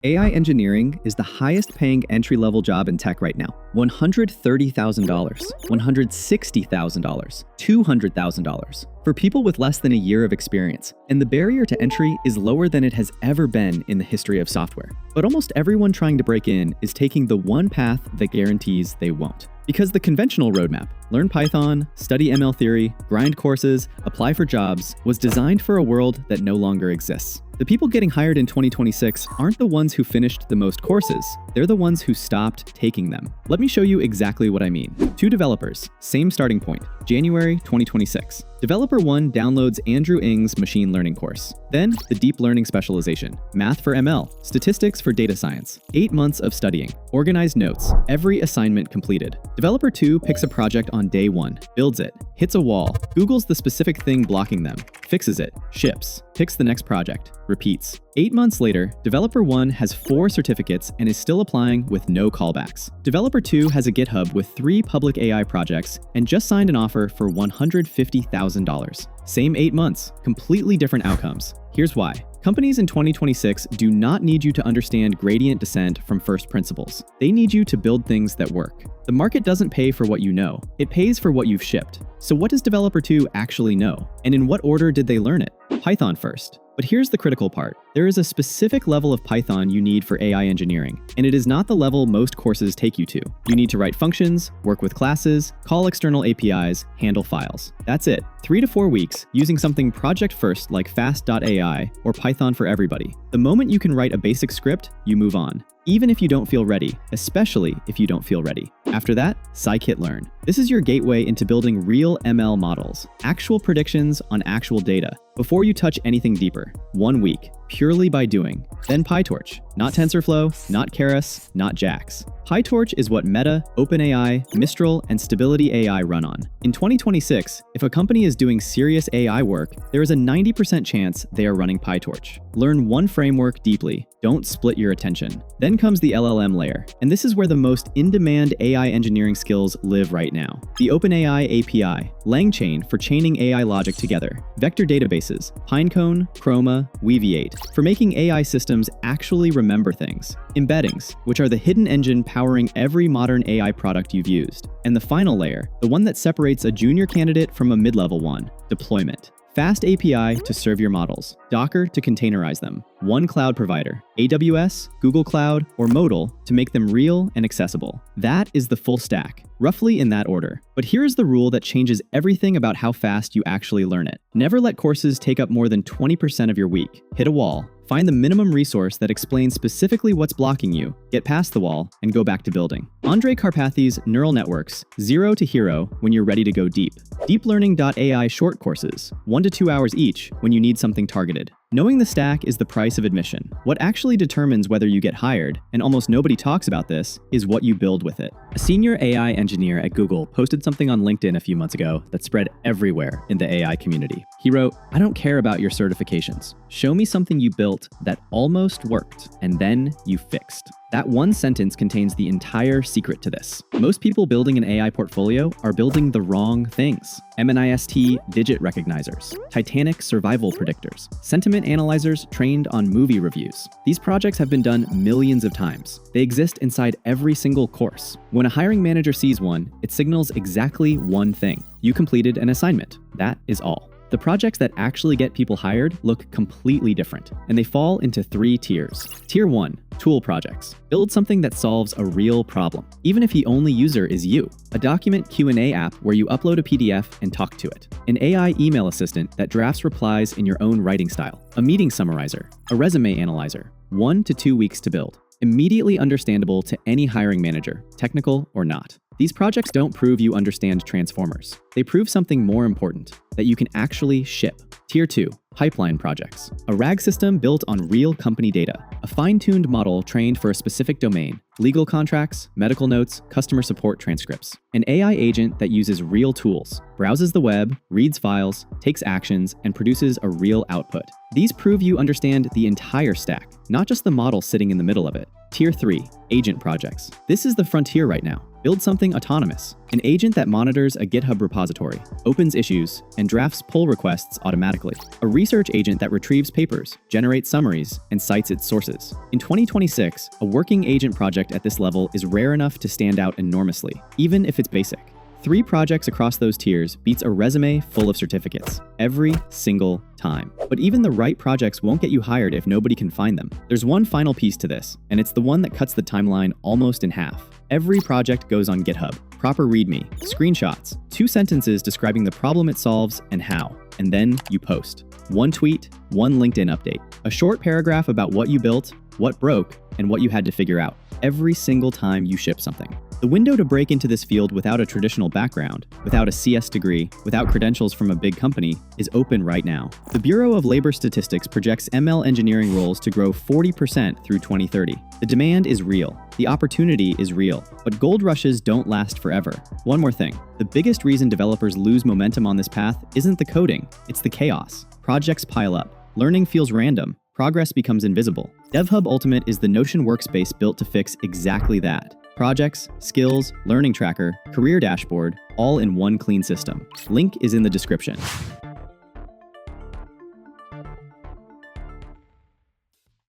AI engineering is the highest paying entry-level job in tech right now. $130,000, $160,000, $200,000 for people with less than a year of experience. And the barrier to entry is lower than it has ever been in the history of software. But almost everyone trying to break in is taking the one path that guarantees they won't. Because the conventional roadmap, learn Python, study ML theory, grind courses, apply for jobs, was designed for a world that no longer exists. The people getting hired in 2026 aren't the ones who finished the most courses, they're the ones who stopped taking them. Let me show you exactly what I mean. 2 developers, same starting point, January 2026. Developer 1 downloads Andrew Ng's machine learning course. Then, the deep learning specialization, math for ML, statistics for data science, 8 months of studying, organized notes, every assignment completed. Developer 2 picks a project on day 1, builds it, hits a wall, Googles the specific thing blocking them, fixes it, ships, picks the next project, repeats. 8 months later, Developer 1 has 4 certificates and is still applying with no callbacks. Developer 2 has a GitHub with 3 public AI projects and just signed an offer for $150,000. Same 8 months, completely different outcomes. Here's why. Companies in 2026 do not need you to understand gradient descent from first principles. They need you to build things that work. The market doesn't pay for what you know, it pays for what you've shipped. So what does Developer 2 actually know? And in what order did they learn it? Python first. But here's the critical part. There is a specific level of Python you need for AI engineering, and it is not the level most courses take you to. You need to write functions, work with classes, call external APIs, handle files. That's it. 3 to 4 weeks using something project first like fast.ai or Python for everybody. The moment you can write a basic script, you move on. Even if you don't feel ready, especially if you don't feel ready. After that, scikit-learn. This is your gateway into building real ML models, actual predictions on actual data, before you touch anything deeper. 1 week, purely by doing. Then PyTorch. Not TensorFlow, not Keras, not JAX. PyTorch is what Meta, OpenAI, Mistral, and Stability AI run on. In 2026, if a company is doing serious AI work, there is a 90% chance they are running PyTorch. Learn one framework deeply. Don't split your attention. Then comes the LLM layer, and this is where the most in-demand AI engineering skills live right now. The OpenAI API, LangChain for chaining AI logic together, vector databases, Pinecone, Chroma, Weaviate, for making AI systems actually remember things, embeddings, which are the hidden engine powering every modern AI product you've used, and the final layer, the one that separates a junior candidate from a mid-level one, deployment. Fast API to serve your models, Docker to containerize them, one cloud provider, AWS, Google Cloud, or Modal to make them real and accessible. That is the full stack, roughly in that order. But here's the rule that changes everything about how fast you actually learn it. Never let courses take up more than 20% of your week. Hit a wall. Find the minimum resource that explains specifically what's blocking you, get past the wall, and go back to building. Andrej Karpathy's Neural Networks, 0 to Hero when you're ready to go deep. DeepLearning.ai short courses, 1 to 2 hours each when you need something targeted. Knowing the stack is the price of admission. What actually determines whether you get hired, and almost nobody talks about this, is what you build with it. A senior AI engineer at Google posted something on LinkedIn a few months ago that spread everywhere in the AI community. He wrote, "I don't care about your certifications. Show me something you built that almost worked, and then you fixed." That one sentence contains the entire secret to this. Most people building an AI portfolio are building the wrong things. MNIST digit recognizers, Titanic survival predictors, sentiment analyzers trained on movie reviews. These projects have been done millions of times. They exist inside every single course. When a hiring manager sees one, it signals exactly one thing. You completed an assignment. That is all. The projects that actually get people hired look completely different, and they fall into 3 tiers. Tier 1, tool projects. Build something that solves a real problem, even if the only user is you. A document Q&A app where you upload a PDF and talk to it. An AI email assistant that drafts replies in your own writing style. A meeting summarizer. A resume analyzer. 1 to 2 weeks to build. Immediately understandable to any hiring manager, technical or not. These projects don't prove you understand transformers. They prove something more important, that you can actually ship. Tier 2, pipeline projects. A RAG system built on real company data. A fine-tuned model trained for a specific domain. Legal contracts, medical notes, customer support transcripts. An AI agent that uses real tools, browses the web, reads files, takes actions, and produces a real output. These prove you understand the entire stack, not just the model sitting in the middle of it. Tier 3, agent projects. This is the frontier right now. Build something autonomous. An agent that monitors a GitHub repository, opens issues, and drafts pull requests automatically. A research agent that retrieves papers, generates summaries, and cites its sources. In 2026, a working agent project at this level is rare enough to stand out enormously, even if it's basic. 3 projects across those tiers beats a resume full of certificates, every single time. But even the right projects won't get you hired if nobody can find them. There's one final piece to this, and it's the one that cuts the timeline almost in half. Every project goes on GitHub. Proper README, screenshots, 2 sentences describing the problem it solves and how, and then you post. 1 tweet, 1 LinkedIn update. A short paragraph about what you built, what broke, and what you had to figure out, every single time you ship something. The window to break into this field without a traditional background, without a CS degree, without credentials from a big company, is open right now. The Bureau of Labor Statistics projects ML engineering roles to grow 40% through 2030. The demand is real. The opportunity is real. But gold rushes don't last forever. One more thing. The biggest reason developers lose momentum on this path isn't the coding, it's the chaos. Projects pile up. Learning feels random. Progress becomes invisible. DevHub Ultimate is the Notion workspace built to fix exactly that. Projects, skills, learning tracker, career dashboard, all in one clean system. Link is in the description.